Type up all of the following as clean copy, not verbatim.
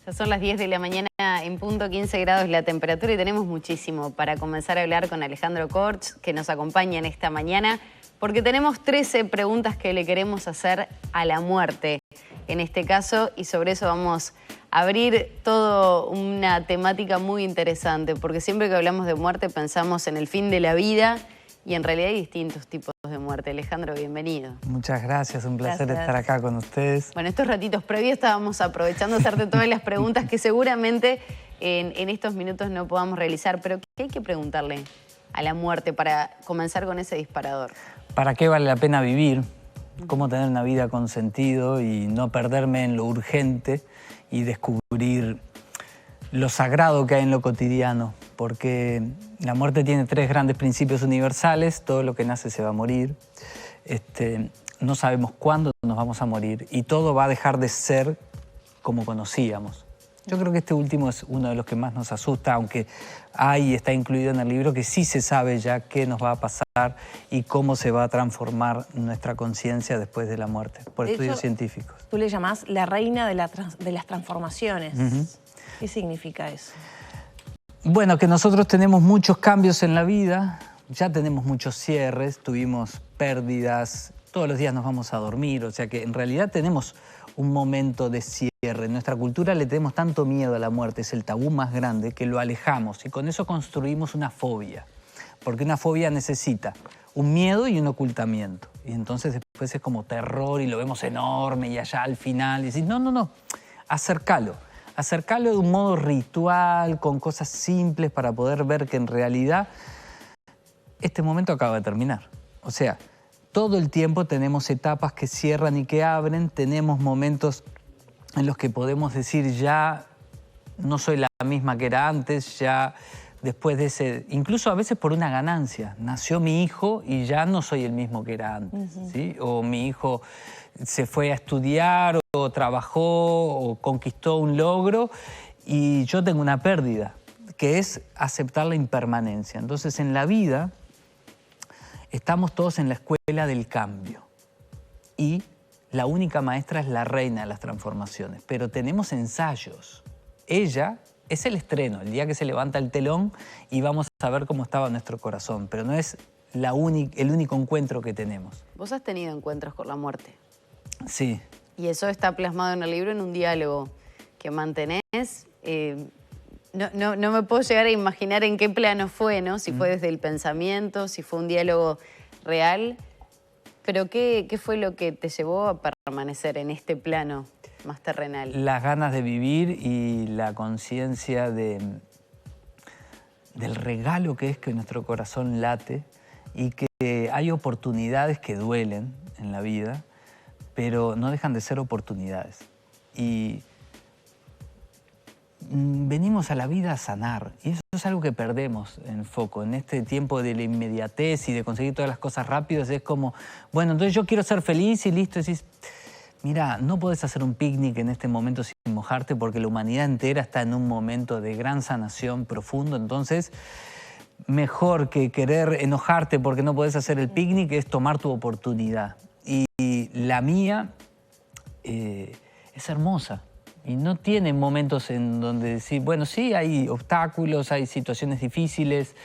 Ya son las 10 de la mañana, en punto, 15 grados la temperatura y tenemos muchísimo para comenzar a hablar con Alejandro Kortx, que nos acompaña en esta mañana, porque tenemos 13 preguntas que le queremos hacer a la muerte, en este caso, y sobre eso vamos a abrir toda una temática muy interesante, porque siempre que hablamos de muerte pensamos en el fin de la vida y en realidad hay distintos tipos de muerte. Alejandro, bienvenido. Muchas gracias, un placer estar acá con ustedes. Bueno, estos ratitos previos estábamos aprovechando hacerte todas las preguntas que seguramente en estos minutos no podamos realizar, pero ¿qué hay que preguntarle a la muerte para comenzar con ese disparador? ¿Para qué vale la pena vivir? ¿Cómo tener una vida con sentido y no perderme en lo urgente y descubrir lo sagrado que hay en lo cotidiano? Porque la muerte tiene 3 grandes principios universales: todo lo que nace se va a morir, no sabemos cuándo nos vamos a morir y todo va a dejar de ser como conocíamos. Yo creo que este último es uno de los que más nos asusta, aunque está incluido en el libro que sí se sabe ya qué nos va a pasar y cómo se va a transformar nuestra conciencia después de la muerte, por estudios científicos. Tú le llamás la reina de las transformaciones. ¿Qué significa eso? Bueno, que nosotros tenemos muchos cambios en la vida, ya tenemos muchos cierres, tuvimos pérdidas, todos los días nos vamos a dormir, o sea que en realidad tenemos un momento de cierre. En nuestra cultura le tenemos tanto miedo a la muerte, es el tabú más grande, que lo alejamos y con eso construimos una fobia, porque una fobia necesita un miedo y un ocultamiento, y entonces después es como terror y lo vemos enorme y allá al final y decís, no, acércalo de un modo ritual, con cosas simples para poder ver que en realidad este momento acaba de terminar. O sea, todo el tiempo tenemos etapas que cierran y que abren, tenemos momentos en los que podemos decir ya no soy la misma que era antes, ya después de ese, incluso a veces por una ganancia, nació mi hijo y ya no soy el mismo que era antes, ¿sí? O mi hijo se fue a estudiar o trabajó o conquistó un logro y yo tengo una pérdida, que es aceptar la impermanencia. Entonces en la vida estamos todos en la escuela del cambio y la única maestra es la reina de las transformaciones, pero tenemos ensayos. Ella es el estreno, el día que se levanta el telón y vamos a ver cómo estaba nuestro corazón, pero no es el único encuentro que tenemos. Vos has tenido encuentros con la muerte. Sí. Y eso está plasmado en el libro, en un diálogo que mantenés. No me puedo llegar a imaginar en qué plano fue, ¿no? Si fue desde el pensamiento, si fue un diálogo real. Pero ¿qué fue lo que te llevó a permanecer en este plano más terrenal? Las ganas de vivir y la conciencia del regalo que es que nuestro corazón late y que hay oportunidades que duelen en la vida, pero no dejan de ser oportunidades. Y venimos a la vida a sanar, y eso es algo que perdemos en foco. En este tiempo de la inmediatez y de conseguir todas las cosas rápidas, es como, bueno, entonces yo quiero ser feliz y listo. Decís, mira, no podés hacer un picnic en este momento sin mojarte porque la humanidad entera está en un momento de gran sanación profundo, entonces mejor que querer enojarte porque no podés hacer el picnic es tomar tu oportunidad. Y la mía es hermosa. Y no tiene momentos en donde decir, bueno, sí, hay obstáculos, hay situaciones difíciles,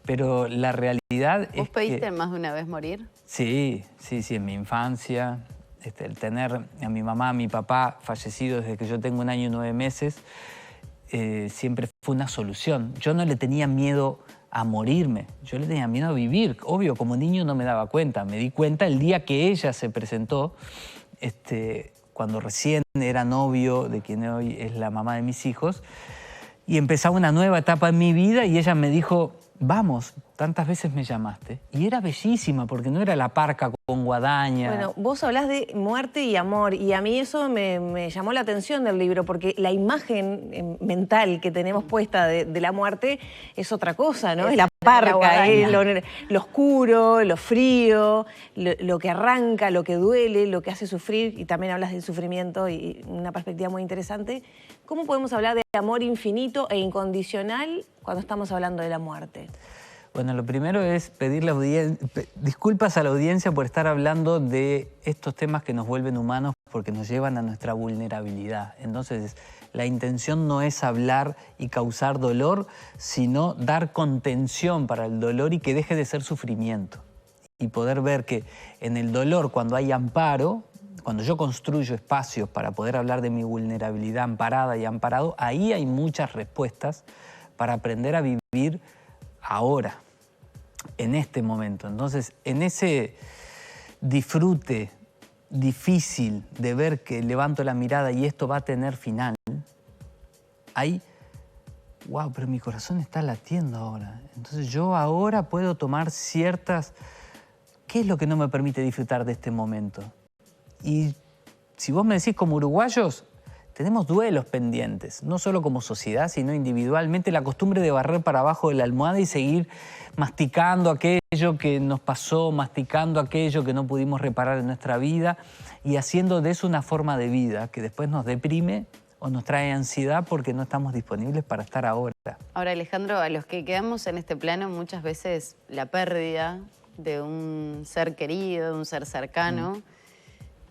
pero la realidad es que... ¿Vos pediste más de una vez morir? Sí, en mi infancia, el tener a mi mamá, a mi papá fallecidos desde que yo tengo 1 año y 9 meses, siempre fue una solución. Yo no le tenía miedo a morirme, yo le tenía miedo a vivir. Obvio, como niño no me daba cuenta, me di cuenta el día que ella se presentó, cuando recién era novio de quien hoy es la mamá de mis hijos, y empezaba una nueva etapa en mi vida y ella me dijo, vamos, tantas veces me llamaste. Y era bellísima porque no era la parca con guadaña. Bueno, vos hablás de muerte y amor y a mí eso me llamó la atención del libro porque la imagen mental que tenemos puesta de la muerte es otra cosa, ¿no? Es la parca, lo oscuro, lo frío, lo que arranca, lo que duele, lo que hace sufrir, y también hablas del sufrimiento y una perspectiva muy interesante. ¿Cómo podemos hablar de amor infinito e incondicional cuando estamos hablando de la muerte? Bueno, lo primero es pedirle disculpas a la audiencia por estar hablando de estos temas que nos vuelven humanos porque nos llevan a nuestra vulnerabilidad. Entonces, la intención no es hablar y causar dolor, sino dar contención para el dolor y que deje de ser sufrimiento. Y poder ver que en el dolor, cuando hay amparo, cuando yo construyo espacios para poder hablar de mi vulnerabilidad amparada y amparado, ahí hay muchas respuestas para aprender a vivir ahora, en este momento. Entonces, en ese disfrute difícil de ver que levanto la mirada y esto va a tener final, hay, wow, pero mi corazón está latiendo ahora. Entonces yo ahora puedo tomar ciertas... ¿Qué es lo que no me permite disfrutar de este momento? Y si vos me decís como uruguayos, tenemos duelos pendientes, no solo como sociedad, sino individualmente. La costumbre de barrer para abajo de la almohada y seguir masticando aquello que nos pasó, masticando aquello que no pudimos reparar en nuestra vida y haciendo de eso una forma de vida que después nos deprime o nos trae ansiedad porque no estamos disponibles para estar ahora. Ahora, Alejandro, a los que quedamos en este plano, muchas veces la pérdida de un ser querido, de un ser cercano,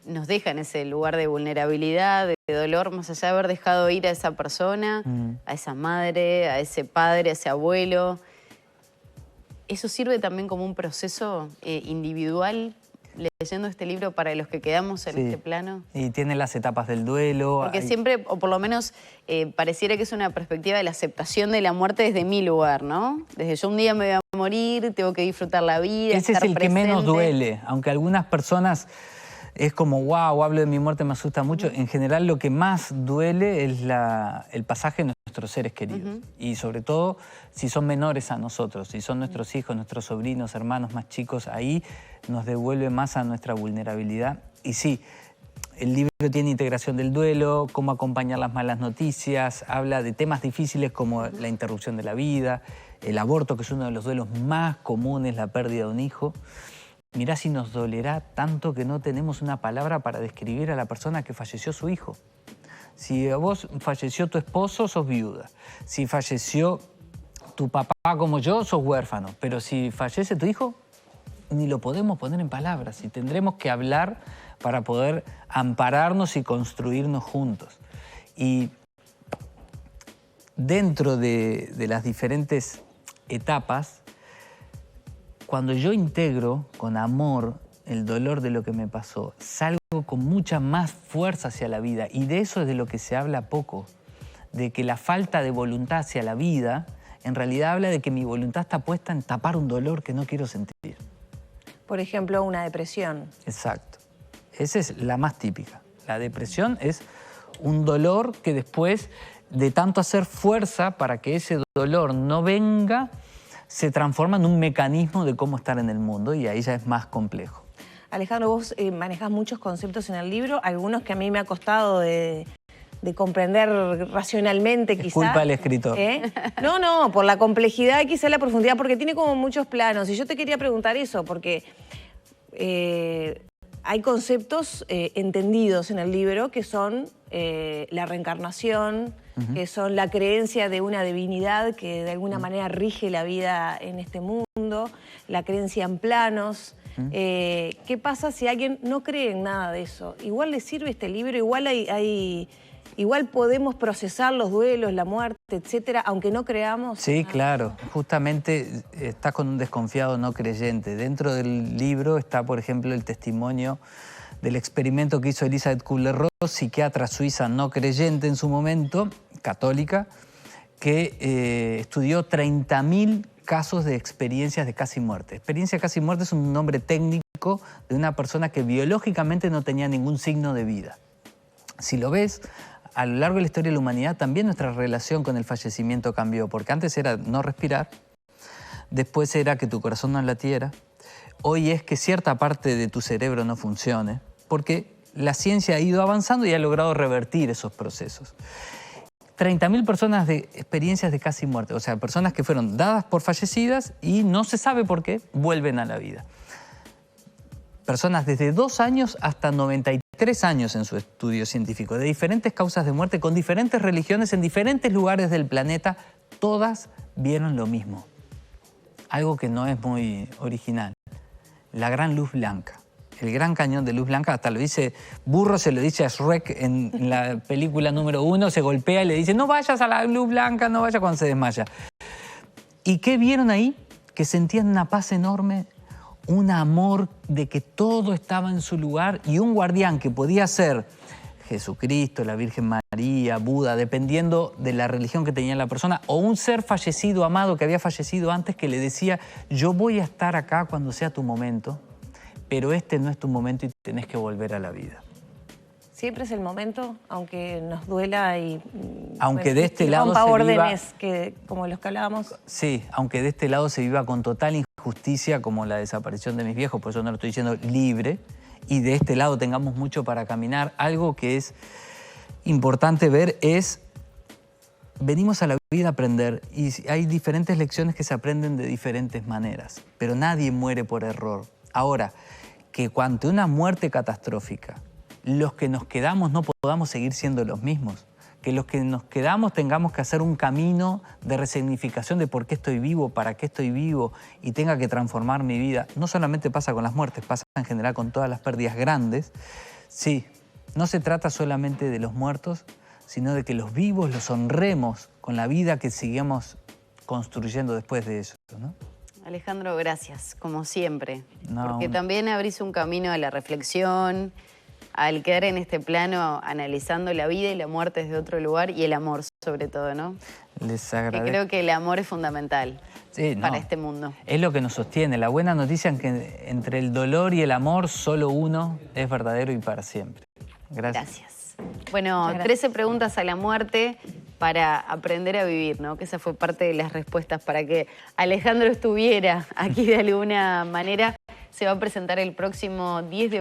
nos deja en ese lugar de vulnerabilidad, de dolor, más allá de haber dejado ir a esa persona, a esa madre, a ese padre, a ese abuelo. ¿Eso sirve también como un proceso individual, leyendo este libro, para los que quedamos en este plano? Y tiene las etapas del duelo. Porque siempre, o por lo menos pareciera que es una perspectiva de la aceptación de la muerte desde mi lugar, ¿no? Desde yo un día me voy a morir, tengo que disfrutar la vida, ese estar es el presente. que menos duele, aunque algunas personas... Es como, wow, hablo de mi muerte, me asusta mucho. En general, lo que más duele es el pasaje de nuestros seres queridos. Y sobre todo, si son menores a nosotros, si son nuestros hijos, nuestros sobrinos, hermanos más chicos, ahí nos devuelve más a nuestra vulnerabilidad. Y sí, el libro tiene integración del duelo, cómo acompañar las malas noticias, habla de temas difíciles como la interrupción de la vida, el aborto, que es uno de los duelos más comunes, la pérdida de un hijo. Mirá si nos dolerá tanto que no tenemos una palabra para describir a la persona que falleció su hijo. Si a vos falleció tu esposo, sos viuda. Si falleció tu papá como yo, sos huérfano. Pero si fallece tu hijo, ni lo podemos poner en palabras. Y tendremos que hablar para poder ampararnos y construirnos juntos. Y dentro de las diferentes etapas, cuando yo integro con amor el dolor de lo que me pasó, salgo con mucha más fuerza hacia la vida. Y de eso es de lo que se habla poco, de que la falta de voluntad hacia la vida, en realidad habla de que mi voluntad está puesta en tapar un dolor que no quiero sentir. Por ejemplo, una depresión. Exacto. Esa es la más típica. La depresión es un dolor que después de tanto hacer fuerza para que ese dolor no venga, se transforma en un mecanismo de cómo estar en el mundo y ahí ya es más complejo. Alejandro, vos manejás muchos conceptos en el libro, algunos que a mí me ha costado de comprender racionalmente, quizá. Es culpa del escritor. No, por la complejidad y quizá la profundidad, porque tiene como muchos planos. Y yo te quería preguntar eso, porque hay conceptos entendidos en el libro que son la reencarnación, que son la creencia de una divinidad que de alguna manera rige la vida en este mundo, la creencia en planos. ¿Qué pasa si alguien no cree en nada de eso? Igual le sirve este libro, igual podemos procesar los duelos, la muerte, etcétera, aunque no creamos. Sí, claro. Justamente estás con un desconfiado no creyente. Dentro del libro está, por ejemplo, el testimonio del experimento que hizo Elisabeth Kubler-Ross, psiquiatra suiza no creyente en su momento, católica, que estudió 30.000 casos de experiencias de casi muerte. Experiencia de casi muerte es un nombre técnico de una persona que biológicamente no tenía ningún signo de vida. Si lo ves, a lo largo de la historia de la humanidad también nuestra relación con el fallecimiento cambió, porque antes era no respirar, después era que tu corazón no latiera, hoy es que cierta parte de tu cerebro no funcione, porque la ciencia ha ido avanzando y ha logrado revertir esos procesos. 30.000 personas de experiencias de casi muerte, o sea, personas que fueron dadas por fallecidas y no se sabe por qué vuelven a la vida. Personas desde 2 años hasta 93 años en su estudio científico, de diferentes causas de muerte, con diferentes religiones en diferentes lugares del planeta, todas vieron lo mismo. algo que no es muy original. La gran luz blanca. El gran cañón de luz blanca, hasta lo dice, Burro se lo dice a Shrek en la película número 1, se golpea y le dice, no vayas a la luz blanca, no vayas, cuando se desmaya. ¿Y qué vieron ahí? Que sentían una paz enorme, un amor de que todo estaba en su lugar y un guardián que podía ser Jesucristo, la Virgen María, Buda, dependiendo de la religión que tenía la persona, o un ser fallecido, amado, que había fallecido antes, que le decía, yo voy a estar acá cuando sea tu momento, pero este no es tu momento y tenés que volver a la vida. Siempre es el momento, aunque nos duela y... Aunque de este lado rompa se órdenes, como los que hablábamos. Sí, aunque de este lado se viva con total injusticia, como la desaparición de mis viejos, por eso no lo estoy diciendo libre, y de este lado tengamos mucho para caminar. Algo que es importante ver es, venimos a la vida a aprender y hay diferentes lecciones que se aprenden de diferentes maneras, pero nadie muere por error. Ahora, que ante una muerte catastrófica, los que nos quedamos no podamos seguir siendo los mismos, que los que nos quedamos tengamos que hacer un camino de resignificación de por qué estoy vivo, para qué estoy vivo y tenga que transformar mi vida. No solamente pasa con las muertes, pasa en general con todas las pérdidas grandes. Sí, no se trata solamente de los muertos, sino de que los vivos los honremos con la vida que sigamos construyendo después de eso, ¿no? Alejandro, gracias, como siempre, No, porque también abrís un camino a la reflexión, al quedar en este plano analizando la vida y la muerte desde otro lugar y el amor sobre todo, ¿no? Les Que agradezco. creo que el amor es fundamental para este mundo. Es lo que nos sostiene. La buena noticia es que entre el dolor y el amor solo uno es verdadero y para siempre. Gracias. Gracias. Bueno, 13 preguntas a la muerte para aprender a vivir, ¿no? Que esa fue parte de las respuestas para que Alejandro estuviera aquí de alguna manera. Se va a presentar el próximo 10 de